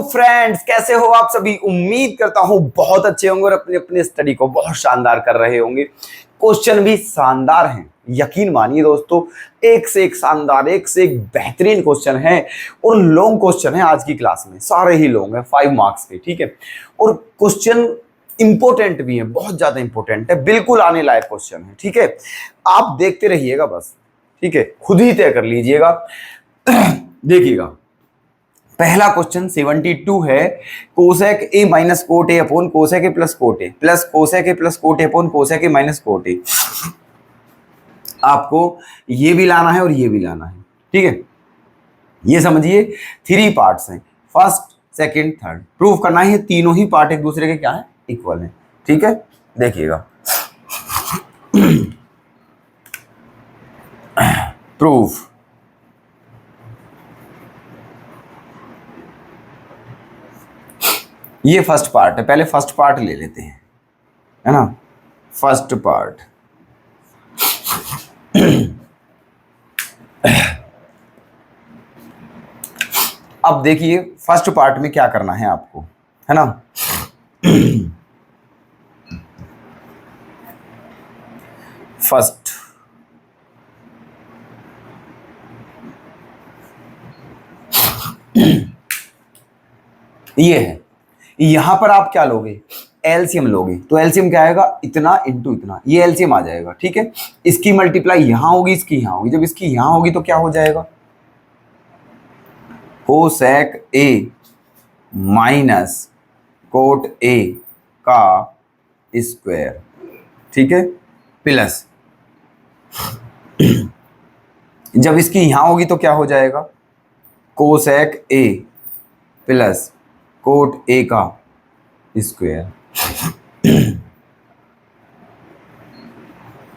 Friends, कैसे हो आप सभी। उम्मीद करता हूं बहुत अच्छे होंगे और अपनी अपनी स्टडी को बहुत शानदार कर रहे होंगे। क्वेश्चन भी शानदार हैं, यकीन मानिए दोस्तों। एक से एक शानदार, एक से एक बेहतरीन क्वेश्चन है और लॉन्ग क्वेश्चन है आज की क्लास में। सारे ही लॉन्ग हैं, 5 मार्क्स के, ठीक है। और क्वेश्चन इंपॉर्टेंट भी है, बहुत ज्यादा इंपॉर्टेंट है, बिल्कुल आने लायक क्वेश्चन है, ठीक है। आप देखते रहिएगा बस, ठीक है, खुद ही तय कर लीजिएगा। देखिएगा, पहला क्वेश्चन 72 है। Cosec A minus cot A upon cosec A plus cot A plus cosec A plus cot A upon cosec A minus cot A. आपको ये भी लाना है और ये भी लाना है, ठीक है। ये समझिए 3 पार्ट्स हैं, फर्स्ट सेकंड थर्ड। प्रूव करना है तीनों ही पार्ट एक दूसरे के क्या है, इक्वल है, ठीक है। देखिएगा प्रूफ। ये फर्स्ट पार्ट है, पहले फर्स्ट पार्ट ले लेते हैं, है ना। फर्स्ट पार्ट अब देखिए फर्स्ट पार्ट में क्या करना है आपको, है ना। फर्स्ट ये है, यहां पर आप क्या लोगे, एलसीएम लोगे। तो एलसीएम क्या आएगा, इतना इंटू इतना, ये एलसीएम आ जाएगा, ठीक है। इसकी मल्टीप्लाई यहां होगी, इसकी यहां होगी। जब इसकी यहां होगी तो क्या हो जाएगा, cosec A minus cot A का स्क्वायर, ठीक है, प्लस जब इसकी यहां होगी तो क्या हो जाएगा, cosec A plus cot A का स्क्वायर,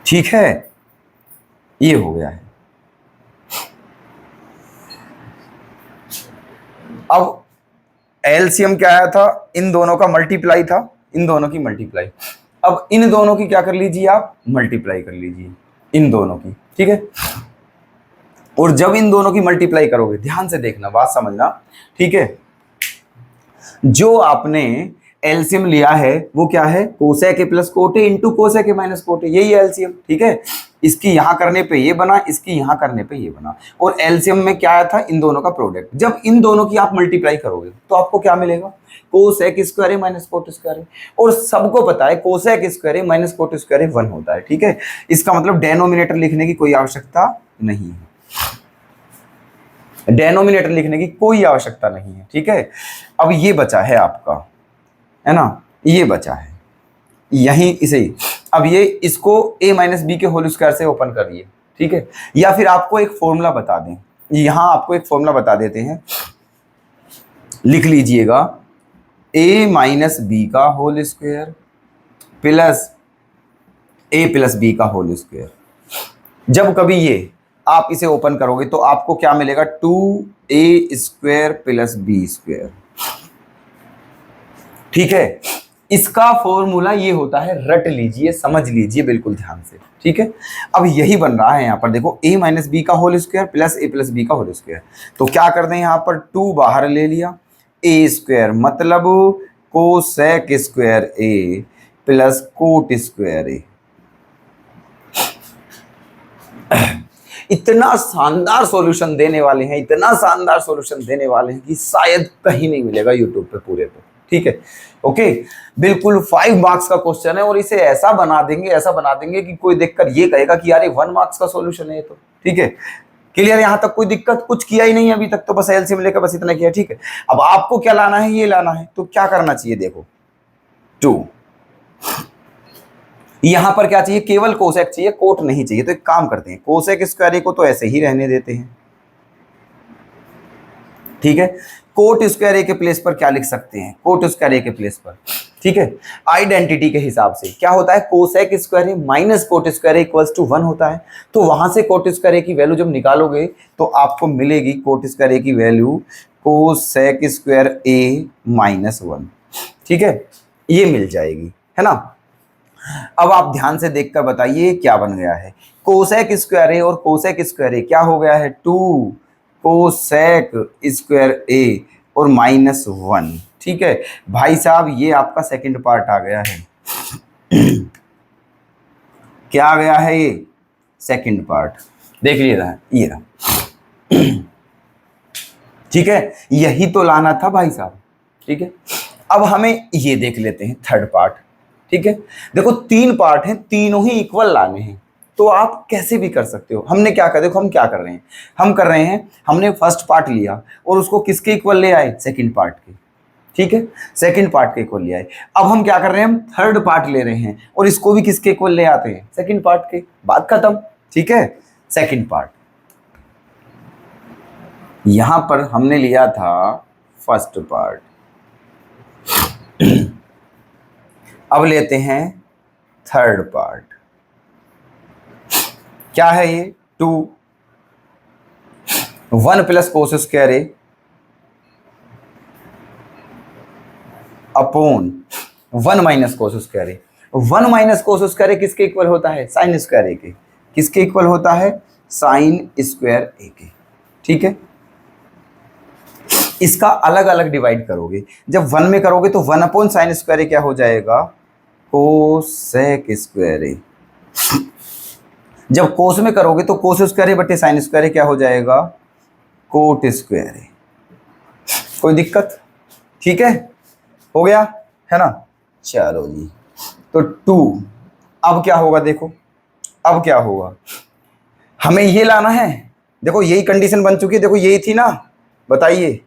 ठीक है। ये हो गया है। अब एलसीएम क्या आया था, इन दोनों का मल्टीप्लाई था, इन दोनों की मल्टीप्लाई। अब इन दोनों की क्या कर लीजिए आप, मल्टीप्लाई कर लीजिए इन दोनों की, ठीक है। और जब इन दोनों की मल्टीप्लाई करोगे, ध्यान से देखना, बात समझना, ठीक है। जो आपने एलसीएम लिया है वो क्या है, cosec A plus cot A into cosec A minus cot A, यही एलसीएम, ठीक है। इसकी यहां करने पे ये बना, इसकी यहां करने पे ये बना। और एलसीएम में क्या आया था, इन दोनों का प्रोडक्ट। जब इन दोनों की आप मल्टीप्लाई करोगे तो आपको क्या मिलेगा, cosec square A minus cot square ए। और सबको पता है cosec square A minus cot square ए 1 होता है, ठीक है। इसका मतलब डेनोमिनेटर लिखने की कोई आवश्यकता नहीं है, डेनोमिनेटर लिखने की कोई आवश्यकता नहीं है, ठीक है। अब ये बचा है आपका, है ना, ये बचा है यहीं इसे ही। अब ये इसको a माइनस बी के होल स्क्वायर से ओपन करिए, ठीक है। या फिर आपको एक फॉर्मूला बता दें, यहां आपको एक फॉर्मूला बता देते हैं, लिख लीजिएगा a माइनस बी का whole square plus a plus B का होल स्क्वायर। जब कभी ये आप इसे ओपन करोगे तो आपको क्या मिलेगा, 2a square plus B square, ठीक है। इसका फॉर्मूला ये होता है, रट लीजिए, समझ लीजिए बिल्कुल ध्यान से, ठीक है। अब यही बन रहा है यहां पर, देखो a माइनस बी का whole square plus a plus B का होल स्क्वायर। तो क्या कर दें, यहां पर 2 बाहर ले लिया, a स्क्वायर मतलब cosec square a plus coat square a। इतना शानदार सॉल्यूशन देने वाले हैं, इतना शानदार सॉल्यूशन देने वाले हैं कि शायद कहीं नहीं मिलेगा यूट्यूब पे पूरे पे, ठीक है। ओके, बिल्कुल 5 मार्क्स का क्वेश्चन है और इसे ऐसा बना देंगे, ऐसा बना देंगे कि कोई देखकर ये कहेगा कि यार ये 1 मार्क्स का सॉल्यूशन है ये तो, ठीक है। क्लियर, यहां तक कोई दिक्कत कुछ किया ही नहीं अभी तक, तो बस एलसीएम लेकर बस इतना किया, ठीक है। अब आपको क्या लाना है, ये लाना है। तो क्या करना चाहिए, देखो 2, यहां पर क्या चाहिए, केवल कोसेक चाहिए, कोट नहीं चाहिए। तो एक काम करते हैं, कोसेक स्क्वायर को तो ऐसे ही रहने देते हैं, ठीक है। कोट स्क्वायर ए के प्लेस पर क्या लिख सकते हैं, कोट स्क्वायर ए के प्लेस पर, ठीक है। आइडेंटिटी के हिसाब से क्या होता है, cosec square A minus cot square A equals to 1 होता है। तो वहां से कोट स्क्वायर ए की वैल्यू जब निकालोगे तो आपको मिलेगी कोट स्क्वायर ए की value cosec square A minus 1, ठीक है, ये मिल जाएगी, है ना। अब आप ध्यान से देखकर बताइए क्या बन गया है, कोसेक स्क्वायर ए और कोसेक स्क्वायर ए क्या हो गया है, 2 कोसेक स्क्वायर ए और -1। ठीक है भाई साहब, ये आपका सेकंड पार्ट आ गया है। क्या आ गया है ये? Second part. देख लीजिए ये रहा। ठीक है, यही तो लाना था भाई साहब। ठीक है, अब हमें ये देख लेते हैं थर्ड पार्ट। ठीक है, देखो 3 पार्ट हैं, तीनों ही इक्वल लाने हैं, तो आप कैसे भी कर सकते हो। हमने क्या कर, देखो हम क्या कर रहे हैं, हम कर रहे हैं, हमने फर्स्ट पार्ट लिया और उसको किसके इक्वल ले आए? सेकंड पार्ट के। ठीक है, सेकंड पार्ट के इक्वल ले आए। अब हम क्या कर रहे हैं, हम थर्ड पार्ट ले रहे हैं और इसको भी किसके इक्वल ले आते हैं? सेकंड पार्ट के। बात खत्म। ठीक है, सेकंड पार्ट। यहां पर हमने लिया था फर्स्ट पार्ट, अब लेते हैं थर्ड पार्ट। क्या है ये? 2 1 प्लस कोस स्क्वायर ए अपॉन 1 माइनस कोस स्क्वायर ए। 1 माइनस कोस स्क्वायर ए किसके इक्वल होता है? साइन स्क्वायर ए के। किसके इक्वल होता है? साइन स्क्वायर ए के। ठीक है, इसका अलग अलग डिवाइड करोगे, जब 1 में करोगे तो 1 अपॉन साइन स्क्वायर ए क्या हो जाएगा? कोसेक स्क्वायर ए। जब कोस में करोगे तो कोस स्क्वायर ए बटे साइन स्क्वायर ए क्या हो जाएगा? कोट स्क्वायर ए। कोई दिक्कत? ठीक है, हो गया है ना? चलो जी, तो 2 अब क्या होगा? देखो अब क्या होगा, हमें ये लाना है। देखो यही कंडीशन बन चुकी है, देखो यही थी ना, बताइए।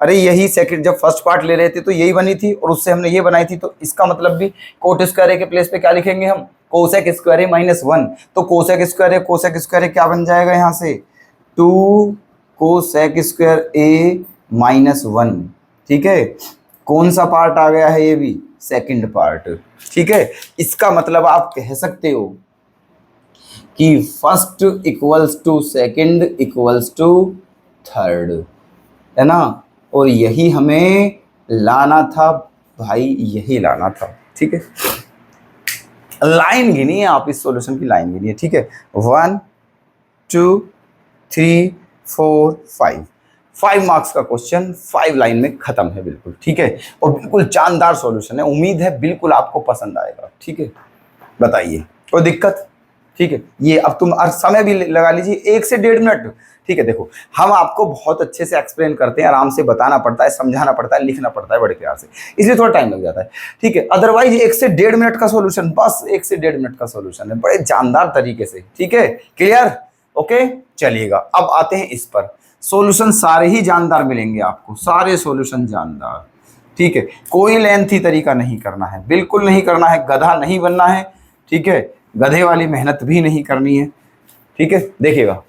अरे यही सेकंड, जब फर्स्ट पार्ट ले रहे थे तो यही बनी थी और उससे हमने ये बनाई थी, तो इसका मतलब भी कोट स्क्वायर ए के प्लेस पे क्या लिखेंगे हम? कोसेक स्क्वायर ए -1। तो कोसेक स्क्वायर ए क्या बन जाएगा यहाँ से? 2 कोसेक स्क्वायर ए -1। ठीक है, कौन सा पार्ट आ गया है? ये भी सेकंड पार्ट। ठीक है, इसका मतलब आप कह सकते हो कि first equals to second equals to third, है ना? और यही हमें लाना था भाई, यही लाना था। ठीक है, लाइन गिनिए आप, इस सॉल्यूशन की लाइन गिनिए। ठीक है, 1 2 3 4 5 5 मार्क्स का क्वेश्चन 5 लाइन में खत्म है बिल्कुल। ठीक है, और बिल्कुल जानदार सॉल्यूशन है, उम्मीद है बिल्कुल आपको पसंद आएगा। ठीक है, बताइए कोई दिक्कत? ठीक है, ये अब तुम समय भी लगा लीजिए 1 से 1.5 मिनट। ठीक है, देखो हम आपको बहुत अच्छे से एक्सप्लेन करते हैं, आराम से बताना पड़ता है, समझाना पड़ता है, लिखना पड़ता है बड़े प्यार से, इसलिए थोड़ा टाइम लग जाता है। ठीक है, अदरवाइज 1 से 1.5 मिनट का सॉल्यूशन, बस 1 से 1.5 मिनट का सॉल्यूशन है, बड़े जानदार तरीके से। ठीक है, क्लियर? ओके, चलिएगा अब आते हैं इस पर। सॉल्यूशन सारे ही जानदार मिलेंगे आपको, सारे सॉल्यूशन जानदार। ठीक है, कोई लेंथी तरीका नहीं करना है, बिल्कुल नहीं करना है, गधा नहीं बनना है। ठीक है, गधे वाली मेहनत भी नहीं करनी है। ठीक है, देखिएगा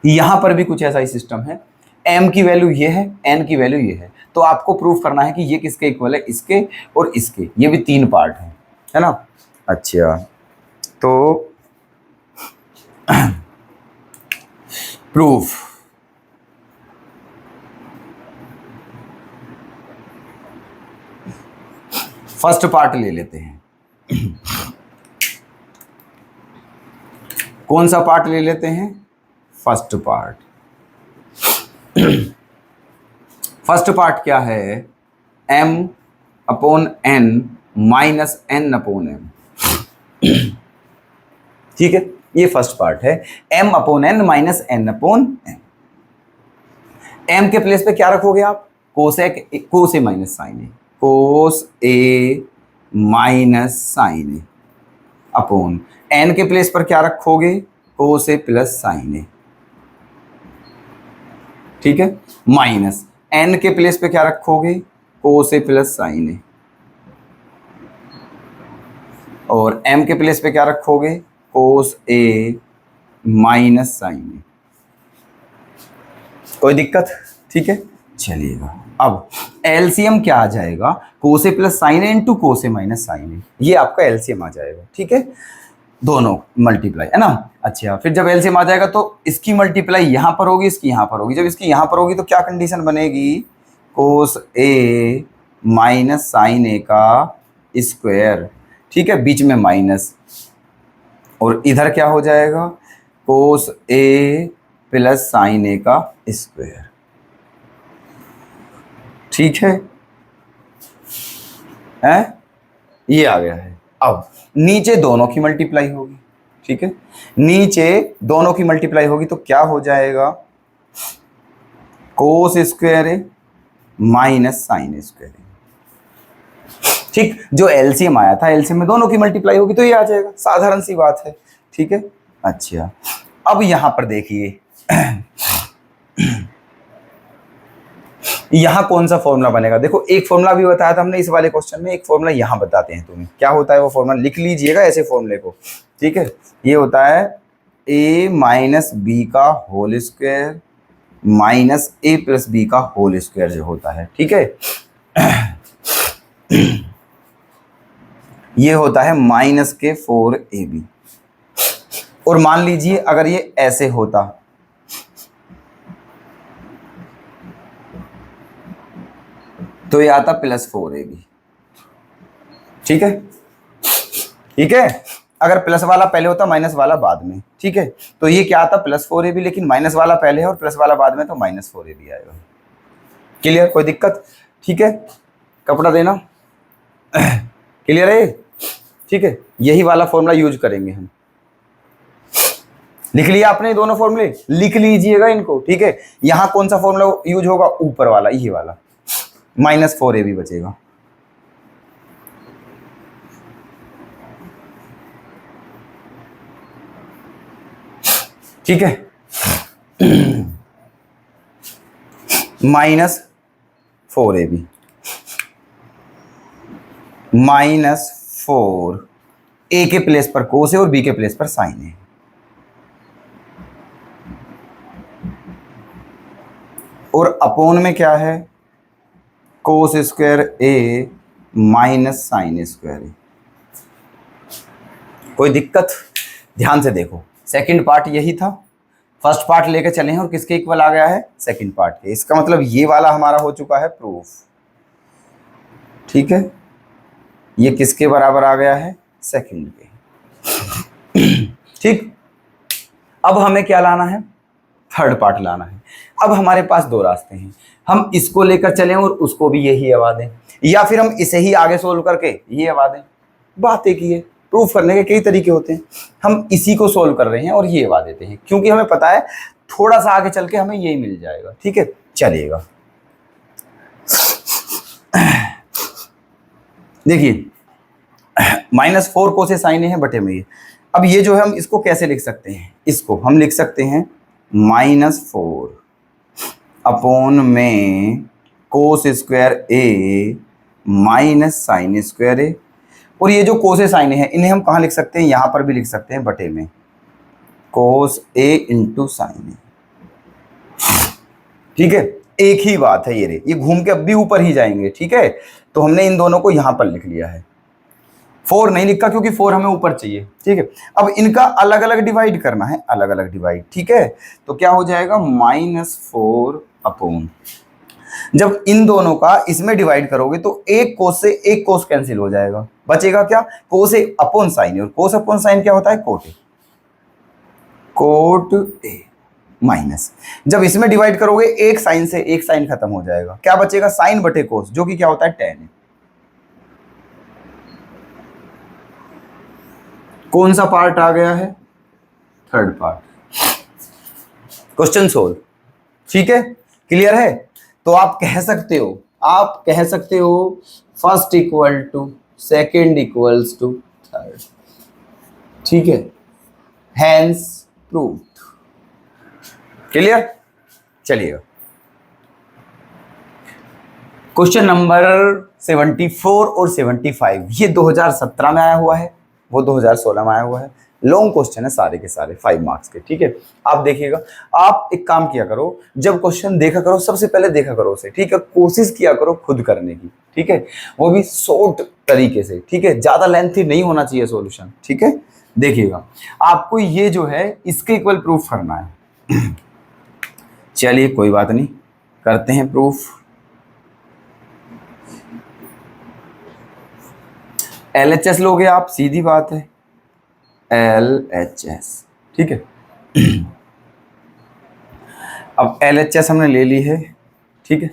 यहां पर भी कुछ ऐसा ही सिस्टम है। m की वैल्यू ये है, n की वैल्यू ये है, तो आपको प्रूफ करना है कि ये किसके इक्वल है? इसके और इसके। ये भी 3 पार्ट है ना? अच्छा, तो प्रूफ फर्स्ट पार्ट ले लेते हैं। कौन सा पार्ट ले लेते हैं? First part. फर्स्ट पार्ट क्या है? m upon n minus n upon m। ठीक है, ये फर्स्ट पार्ट है, m upon n minus n upon m। m के प्लेस पे क्या रखोगे आप? कोस ए माइनस साइन ए, कोस ए माइनस साइन ए अपॉन n के प्लेस पर क्या रखोगे? कोस ए प्लस साइन ए। ठीक है, माइनस n के प्लेस पे क्या रखोगे? कोस ए प्लस साइन ए, और m के प्लेस पे क्या रखोगे? कोस ए माइनस साइन ए। कोई दिक्कत? ठीक है, चलिएगा अब एलसीएम क्या आ जाएगा? कोस ए प्लस साइन ए इंटू कोस ए माइनस साइन ए, ये आपका एलसीएम आ जाएगा। ठीक है, दोनों मल्टीप्लाई, है ना? अच्छा, फिर जब एलसीएम आ जाएगा तो इसकी मल्टीप्लाई यहां पर होगी, इसकी यहां पर होगी। जब इसकी यहां पर होगी तो क्या कंडीशन बनेगी? कोस ए माइनस साइन ए का स्क्वायर। ठीक है, बीच में माइनस, और इधर क्या हो जाएगा? कोस ए प्लस साइन ए का स्क्वायर। ठीक है, हैं? ये आ गया है। अब नीचे दोनों की मल्टीप्लाई होगी, ठीक है, नीचे दोनों की मल्टीप्लाई होगी तो क्या हो जाएगा, cos square A minus sine square ए। ठीक, जो एलसीएम आया था, एलसीएम में दोनों की मल्टीप्लाई होगी तो ये आ जाएगा, साधारण सी बात है। ठीक है, अच्छा अब यहां पर देखिए यहां कौन सा फॉर्मूला बनेगा। देखो एक फॉर्मूला भी बताया था हमने इस वाले क्वेश्चन में, एक फॉर्मूला यहां बताते हैं तुम्हें क्या होता है। वो फॉर्मूला लिख लीजिएगा ऐसे फॉर्मूले को, ठीक है। ये होता है a माइनस बी का whole square minus a plus B का होल स्क्वायर जो होता है, ठीक है। ये होता है माइनस के 4ab। और मान लीजिए अगर ये ऐसे होता तो ये आता प्लस 4ab, ठीक है, ठीक है। अगर प्लस वाला पहले होता माइनस वाला बाद में, ठीक है, तो ये क्या आता प्लस 4ab, लेकिन माइनस वाला पहले है और प्लस वाला बाद में, तो माइनस 4ab आएगा। क्लियर, कोई दिक्कत? ठीक है, कपड़ा देना क्लियर है, ठीक है। यही वाला फॉर्मूला यूज करेंगे हम। लिख लिया आपने दोनों फॉर्मूले, लिख लीजिएगा इनको, ठीक है। यहां कौन सा फॉर्मूला यूज होगा, ऊपर वाला, ये वाला, माइनस 4ab बचेगा। ठीक है, माइनस 4ab माइनस 4, ए के प्लेस पर कोस है और बी के प्लेस पर साइन है, और अपोन में क्या है, cos square A minus sine square ए। कोई दिक्कत? ध्यान से देखो, सेकंड पार्ट यही था, फर्स्ट पार्ट लेके चले हैं और किसके इक्वल आ गया है, सेकंड पार्ट के। इसका मतलब ये वाला हमारा हो चुका है प्रूफ, ठीक है। ये किसके बराबर आ गया है, सेकंड के। ठीक, अब हमें क्या लाना है, थर्ड पार्ट लाना है। अब हमारे पास दो रास्ते हैं, हम इसको लेकर चलें और उसको भी यही हवा दें, या फिर हम इसे ही आगे सोल्व करके ये हवा दें। बात एक ही है, प्रूफ करने के कई तरीके होते हैं। हम इसी को सोल्व कर रहे हैं और ये हवा देते हैं, क्योंकि हमें पता है थोड़ा सा आगे चल के हमें यही मिल जाएगा, ठीक है, चलिएगा। देखिए -4 को से साइन है बटे में ये। अब ये जो है हम इसको कैसे लिख सकते हैं, इसको हम लिख सकते हैं -4 अपॉन में cos square A minus sine square ए। और ये जो कोस साइन है इन्हें हम कहाँ लिख सकते हैं, यहां पर भी लिख सकते हैं बटे में कोस ए इंटू साइन ए, ठीक है। एक ही बात है, ये घूम के अब भी ऊपर ही जाएंगे, ठीक है। तो हमने इन दोनों को यहां पर लिख लिया है, 4 नहीं लिखा क्योंकि 4 हमें ऊपर चाहिए, ठीक है। अब इनका अलग अलग डिवाइड करना है, अलग अलग डिवाइड, ठीक है। तो क्या हो जाएगा, -4 अपॉन, जब इन दोनों का इसमें डिवाइड करोगे तो एक कोस से एक कोस कैंसिल हो जाएगा, बचेगा क्या, कोस ए अपॉन साइन ए, और कोस अपॉन साइन क्या होता है, cot A, cot A minus, जब इसमें डिवाइड करोगे एक साइन से एक साइन खत्म हो जाएगा, क्या बचेगा, साइन बटे कोस, जो कि क्या होता है टेन। कौन सा पार्ट आ गया है, थर्ड पार्ट। क्वेश्चन सोल्व, ठीक है, क्लियर है। तो आप कह सकते हो, आप कह सकते हो first equal to second equals to third, ठीक है, हैंस प्रूव्ड। क्लियर, चलिएगा क्वेश्चन नंबर 74 और 75, ये 2017 में आया हुआ है, वो 2016 में आया हुआ है। लॉन्ग क्वेश्चन है सारे के सारे, 5 मार्क्स के, ठीक है। आप देखिएगा, आप एक काम किया करो, जब क्वेश्चन देखा करो सबसे पहले देखा करो उसे, ठीक है, कोशिश किया करो खुद करने की, ठीक है, वो भी शॉर्ट तरीके से, ठीक है, ज्यादा लेंथी नहीं होना चाहिए सॉल्यूशन, ठीक है। देखिएगा आपको ये जो है इसके इक्वल प्रूफ करना है। चलिए कोई बात नहीं, करते हैं प्रूफ। LHS लोगे आप, सीधी बात है, LHS, ठीक है। अब LHS हमने ले ली है, ठीक है।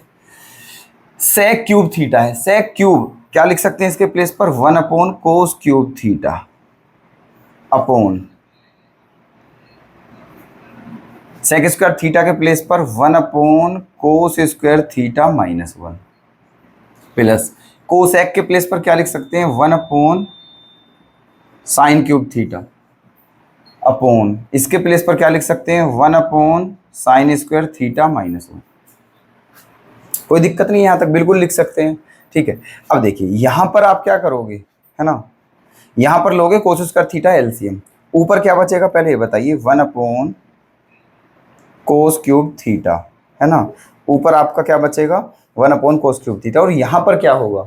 सेक क्यूब थीटा है, सेक क्यूब क्या लिख सकते हैं इसके प्लेस पर, 1 cos cube theta upon sec square theta के प्लेस पर 1 cos square theta -1 plus cosec के प्लेस पर क्या लिख सकते हैं, 1 साइन क्यूब थीटा अपॉन इसके प्लेस पर क्या लिख सकते हैं, 1 साइन स्क्वायर थीटा -1। कोई दिक्कत नहीं है, यहां तक बिल्कुल लिख सकते हैं। ठीक है, अब देखिए यहां पर आप क्या करोगे, है ना, यहां पर लोगे कोस स्क्वायर थीटा एलसीएम, ऊपर क्या बचेगा पहले ये बताइए, 1 कोस क्यूब थीटा, है ना, ऊपर आपका क्या बचेगा, 1 कोस क्यूब थीटा, और यहां पर क्या होगा,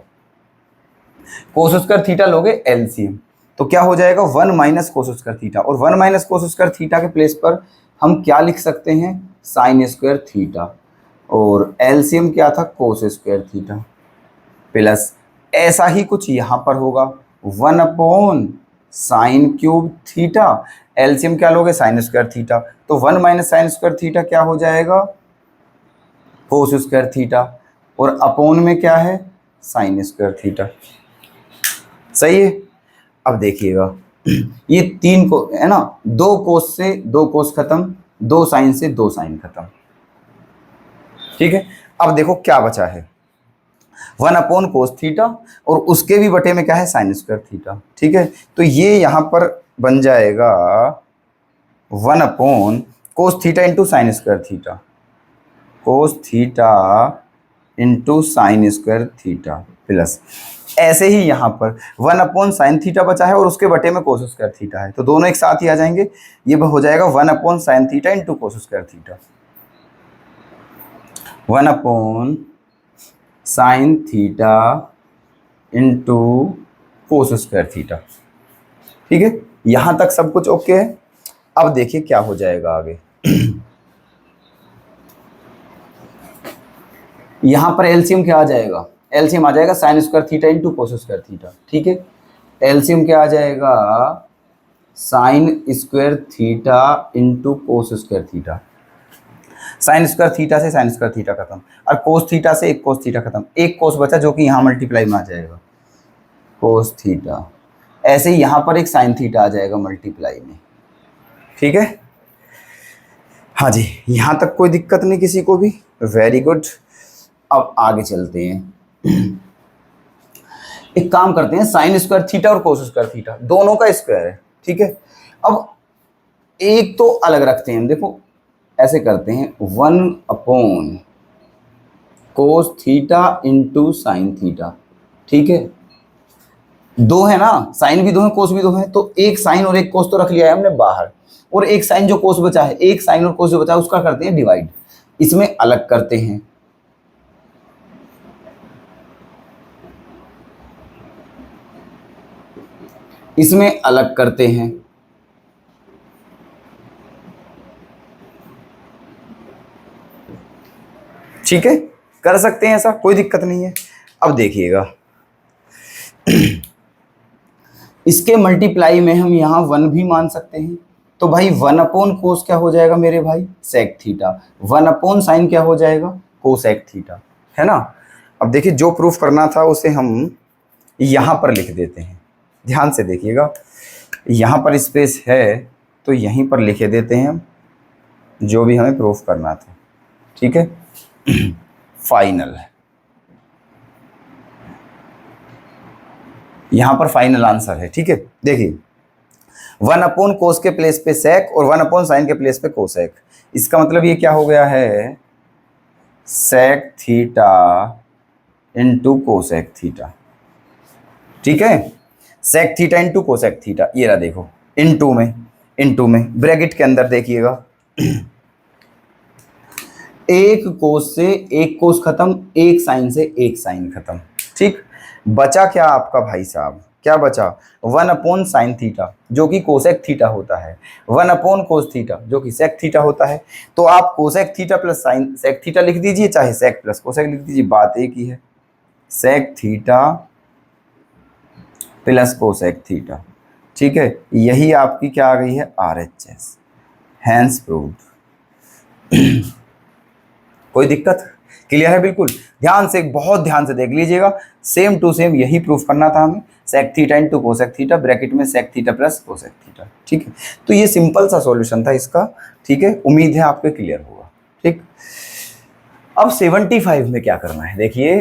कोस स्क्वायर थीटा लोगे एलसीएम, तो क्या हो जाएगा 1 कोस स्क्वायर थीटा, और 1 कोस स्क्वायर थीटा के प्लेस पर हम क्या लिख सकते हैं, साइन स्क्वायर थीटा, और एलसीएम क्या था, कोस स्क्वायर थीटा, प्लस ऐसा ही कुछ यहां पर होगा, 1 साइन क्यूब थीटा, एलसीएम क्या लोगे, साइन स्क्वायर थीटा, तो 1 साइन स्क्वायर थीटा क्या हो जाएगा, कोस स्क्वायर थीटा, और अपॉन में क्या है, साइन स्क्वायर थीटा। सही है। अब देखिएगा ये 3 को है ना, 2 कोस से 2 कोस खत्म, 2 साइन से 2 साइन खत्म। ठीक है, अब देखो क्या बचा है, 1 कोस थीटा, और उसके भी बटे में क्या है, साइन स्क्वायर थीटा। ठीक है, तो ये यहां पर बन जाएगा 1 cos theta into sine square theta, cos theta into sine square theta, plus ऐसे ही यहां पर 1 साइन थीटा बचा है और उसके बटे में कोस स्क्वायर थीटा है, तो दोनों एक साथ ही आ जाएंगे, ये हो जाएगा 1 sine theta into cos square theta, 1 sine theta into cos square theta. ठीक है, यहां तक सब कुछ ओके है। अब देखिए क्या हो जाएगा आगे यहां पर एलसीएम क्या आ जाएगा, एलसीएम आ जाएगा sine square theta into cos square theta. ठीक है, एलसीएम क्या आ जाएगा, sine square theta into cos square theta, sine square theta से साइन स्क्वायर थीटा खत्म, और कोस थीटा से एक कोस थीटा खत्म, एक कोस बचा जो कि यहाँ मल्टीप्लाई में आ जाएगा, कोस थीटा, ऐसे ही यहाँ पर एक साइन थीटा आ जाएगा मल्टीप्लाई में। ठीक है, हाँ जी, यहाँ तक कोई दिक्कत नहीं किसी को भी, वेरी गुड। अब आगे चलते हैं, एक काम करते हैं, साइन स्क्वायर थीटा और कोस स्क्वायर थीटा दोनों का स्क्वायर है। ठीक है, अब एक तो अलग रखते हैं, देखो ऐसे करते हैं, 1 cos theta into sine theta. ठीक है, 2 है ना, साइन भी 2 है कोस भी 2 है, तो एक साइन और एक कोस तो रख लिया है हमने बाहर, और एक साइन जो कोस बचा है, एक साइन और कोस जो बचा है उसका करते हैं डिवाइड, इसमें अलग करते हैं, इसमें अलग करते हैं। ठीक है, कर सकते हैं ऐसा, कोई दिक्कत नहीं है। अब देखिएगा इसके मल्टीप्लाई में हम यहाँ 1 भी मान सकते हैं, तो भाई 1 कोस क्या हो जाएगा मेरे भाई, सेक थीटा, 1 साइन क्या हो जाएगा, कोसेक थीटा, है ना। अब देखिए जो प्रूफ करना था उसे हम यहाँ पर लिख देते हैं, ध्यान से देखिएगा, यहाँ पर स्पेस है तो यहीं पर लिखे देते हैं हम जो भी हमें प्रूफ करना था। ठीक है, फाइनल, यहां पर फाइनल आंसर है। ठीक है, देखिए 1 कोस के प्लेस पे सेक और 1 साइन के प्लेस पे कोसेक, इसका मतलब ये क्या हो गया है, sec theta into cosec theta. ठीक है, sec theta into cosec theta, ये रहा देखो, इंटू में ब्रैकेट के अंदर देखिएगा, एक कोस से एक कोस खत्म, एक साइन से एक साइन खत्म। ठीक, बचा क्या आपका भाई साहब, क्या बचा, 1 साइन थीटा जो कि कोसेक थीटा होता है, 1 कोस थीटा जो कि सेक थीटा होता है। तो आप cosec theta plus sine sec theta लिख दीजिए, चाहे सेक प्लस कोसेक लिख दीजिए, बात एक ही है, sec theta plus cosec theta. ठीक है, यही आपकी क्या आ गई है, RHS, हैंस प्रूव्ड। कोई दिक्कत क्लियर है? बिल्कुल ध्यान से, बहुत ध्यान से देख लीजिएगा, सेम टू सेम यही प्रूफ करना था हमें। Sec theta into cosec theta, bracket में sec theta plus cosec theta. ठीक है, तो ये सिंपल सा सॉल्यूशन था इसका। ठीक है, उम्मीद है आपको क्लियर होगा। ठीक, अब 75 में क्या करना है, देखिए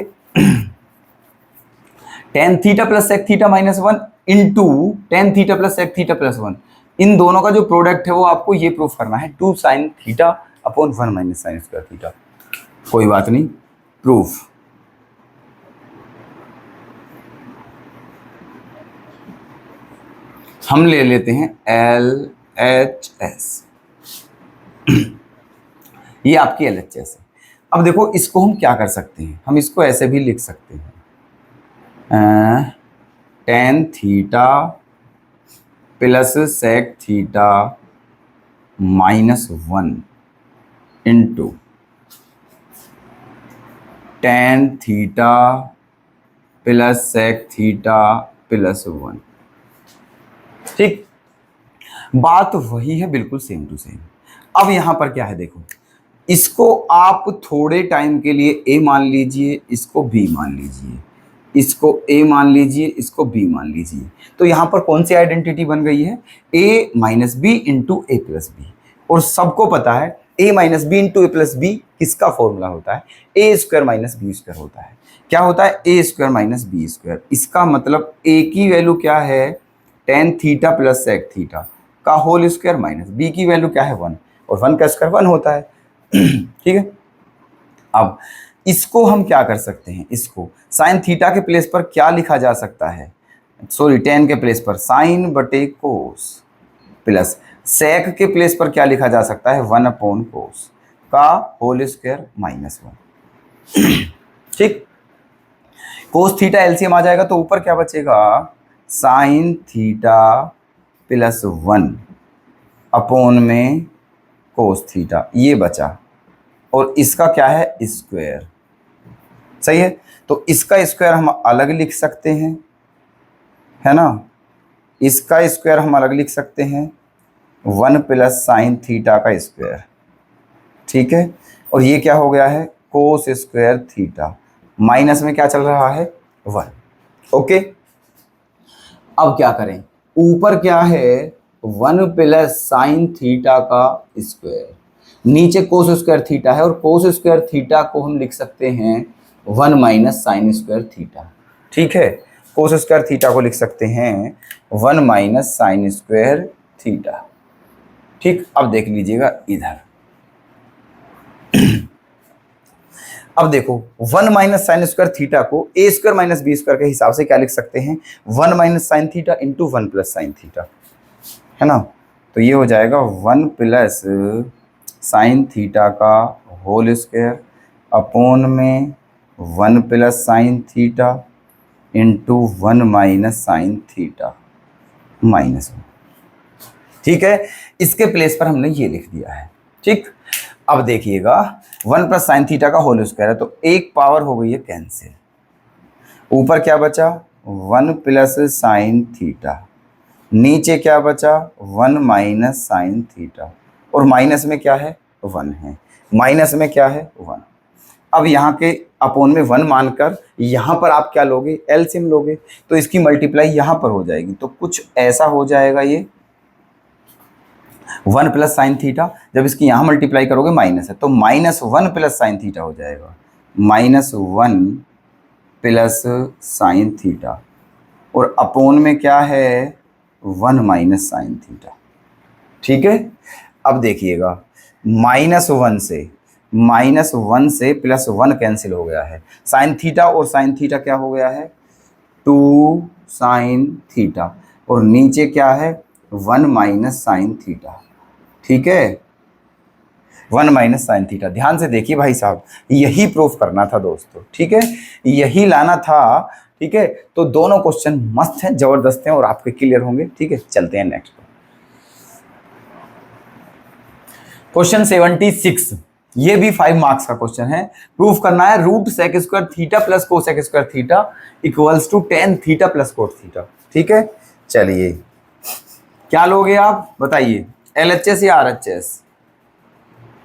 tan theta plus sec theta minus one into tan theta plus sec theta plus one, इन दोनों का जो प्रोडक्ट है वो आपको ये प्रूफ करना है, 2 sine theta upon 1 minus sine square theta. कोई बात नहीं, प्रूफ हम ले लेते हैं LHS। ये आपकी LHS है। अब देखो इसको हम क्या कर सकते हैं, हम इसको ऐसे भी लिख सकते हैं, tan theta plus sec theta minus one into tan theta plus sec theta plus one. ठीक, बात वही है, बिल्कुल सेम टू सेम। अब यहां पर क्या है, देखो इसको आप थोड़े टाइम के लिए ए मान लीजिए, इसको बी मान लीजिए, इसको ए मान लीजिए, इसको बी मान लीजिए। तो यहां पर कौन सी आइडेंटिटी बन गई है, A minus B into A plus B. और सबको पता है A minus B into A plus B किसका फॉर्मूला होता है, A square minus B square होता है। क्या होता है, A square minus B square. इसका मतलब ए की वैल्यू क्या है, tan theta plus sec theta का होल स्क्वायर माइनस बी की वैल्यू क्या है, वन, और वन का स्क्वायर वन होता है। ठीक है, अब इसको हम क्या कर सकते हैं, इसको साइन थीटा के प्लेस पर क्या लिखा जा सकता है, सॉरी टेन के प्लेस पर साइन बटे कोस, प्लस सेक के प्लेस पर क्या लिखा जा सकता है, वन अपॉन कोस का होल स्क्वायर माइनस वन। ठीक, कोस थीटा एलसीएम आ जाएगा तो ऊपर क्या बचेगा, sine theta plus one upon में कोस थीटा, ये बचा, और इसका क्या है, स्क्वायर। सही है, तो इसका स्क्वायर हम अलग लिख सकते हैं, है ना, इसका स्क्वायर हम अलग लिख सकते हैं, वन प्लस साइन थीटा का स्क्वायर। ठीक है, और ये क्या हो गया है, कोस स्क्वायर थीटा, माइनस में क्या चल रहा है, वन। ओके, अब क्या करें, ऊपर क्या है, वन प्लस साइन थीटा का स्क्वायर, नीचे कोस स्क्वायर थीटा है, और कोस स्क्वायर थीटा को हम लिख सकते हैं one minus sine square theta. ठीक है, कोस स्क्वायर थीटा को लिख सकते हैं one minus sine square theta. ठीक, अब देख लीजिएगा इधर, अब देखो one minus sine square theta को ए स्क्वायर माइनस बी स्क्वायर के हिसाब से क्या लिख सकते हैं, one minus sine theta into one plus sine theta, है ना। तो ये हो जाएगा वन प्लस साइन थीटा का होल स्क्वायर अपॉन में one plus sine theta into one minus sine theta minus one. ठीक है, इसके प्लेस पर हमने ये लिख दिया है। ठीक, अब देखिएगा वन प्लस साइन थीटा का होल स्क्वायर है, तो एक पावर हो गई है कैंसिल, ऊपर क्या बचा, वन प्लस साइन थीटा, नीचे क्या बचा, वन माइनस साइन थीटा, और माइनस में क्या है, वन है, माइनस में क्या है, वन। अब यहाँ के अपोन में वन मानकर यहाँ पर आप क्या लोगे, एलसीएम लोगे, तो इसकी मल्टीप्लाई यहाँ पर हो जाएगी, तो कुछ ऐसा हो जाएगा, ये वन प्लस साइन थीटा, जब इसकी यहाँ मल्टीप्लाई करोगे माइनस है, तो minus one plus sine theta हो जाएगा, minus one plus sine theta, और अपोन में क्या है, वन माइनस साइन थीटा। ठीक है, अब देखिएगा माइनस वन से प्लस वन कैंसिल हो गया है, साइन थीटा और साइन थीटा क्या हो गया है, टू साइन थीटा, और नीचे क्या है, वन माइनस साइन थीटा। ठीक है, वन माइनस साइन थीटा। ध्यान से देखिए भाई साहब, यही प्रूफ करना था दोस्तों। ठीक है, यही लाना था। ठीक है, तो दोनों क्वेश्चन मस्त हैं, जबरदस्त हैं, और आपके क्लियर होंगे। ठीक है, चलते हैं नेक्स्ट क्वेश्चन 76। ये भी 5 मार्क्स का क्वेश्चन है। प्रूफ करना है root sec square theta plus cosec square theta equals to tan theta plus cos theta. ठीक है, चलिए क्या लोगे आप बताइए, LHS या RHS?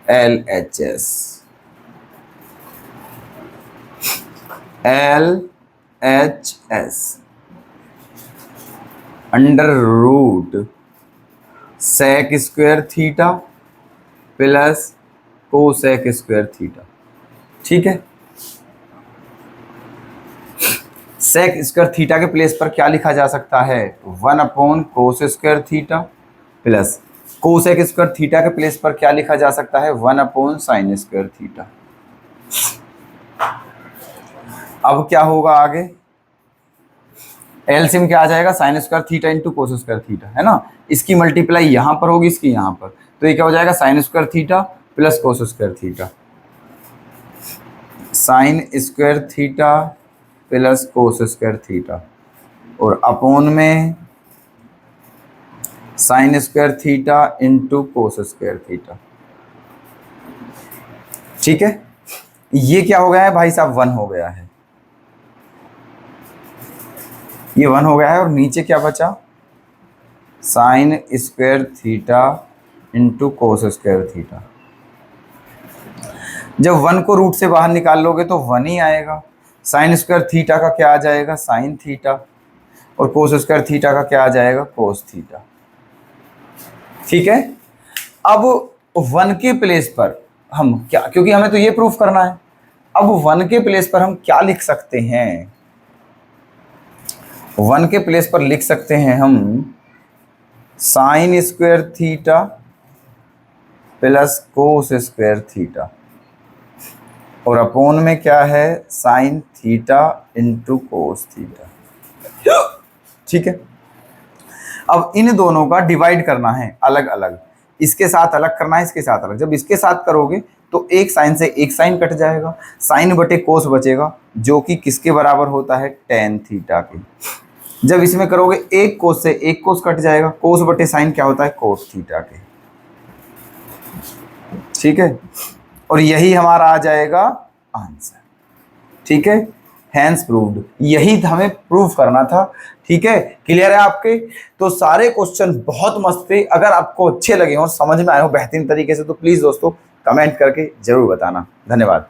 LHS। LHS under root sec square theta plus cosec square theta. ठीक है, सेक स्क्वायर थीटा के प्लेस पर क्या लिखा जा सकता है, 1 cos square theta plus cosec square theta के प्लेस पर क्या लिखा जा सकता है, 1 साइन स्क्वायर थीटा। अब क्या होगा आगे, एलसीएम क्या आ जाएगा, sine square theta into cos square theta, है ना। इसकी मल्टीप्लाई यहां पर होगी, इसकी यहां पर, तो ये क्या हो जाएगा, साइन स्क्वायर थीटा प्लस कोस square theta, sine square theta plus कोस स्क्वायर थीटा, और अपोन में sine square theta into cos square theta. ठीक है, ये क्या हो गया है भाई साहब, 1 हो गया है, ये 1 हो गया है, और नीचे क्या बचा, sine square theta into cos square theta. जब 1 को रूट से बाहर निकाल लोगे तो 1 ही आएगा। साइन स्क्वायर थीटा का क्या आ जाएगा, साइन थीटा, और कोस स्क्वायर थीटा का क्या आ जाएगा, कोस थीटा। ठीक है, अब 1 के प्लेस पर हम क्या, क्योंकि हमें तो ये प्रूफ करना है, अब 1 के प्लेस पर हम क्या लिख सकते हैं, 1 के प्लेस पर लिख सकते हैं हम साइन स्क्वायर थीटा प्लस कोस स्क्वायर थीटा, और अपोन में क्या है, sine theta into cos theta. ठीक है, अब इन दोनों का डिवाइड करना है अलग अलग, इसके साथ अलग करना है, इसके साथ अलग। जब इसके साथ करोगे तो एक साइन से एक साइन कट जाएगा, साइन बटे कोस बचेगा, जो कि किसके बराबर होता है, टेन थीटा के। जब इसमें करोगे एक कोस से एक कोस कट जाएगा, कोस बटे साइन क्या होता है, कोस थीटा के। ठीक है, और यही हमारा आ जाएगा आंसर। ठीक है, हैंस प्रूव्ड, यही हमें प्रूव करना था। ठीक है, क्लियर है आपके। तो सारे क्वेश्चन बहुत मस्त थे, अगर आपको अच्छे लगे और समझ में आए हो बेहतरीन तरीके से तो प्लीज दोस्तों कमेंट करके जरूर बताना। धन्यवाद।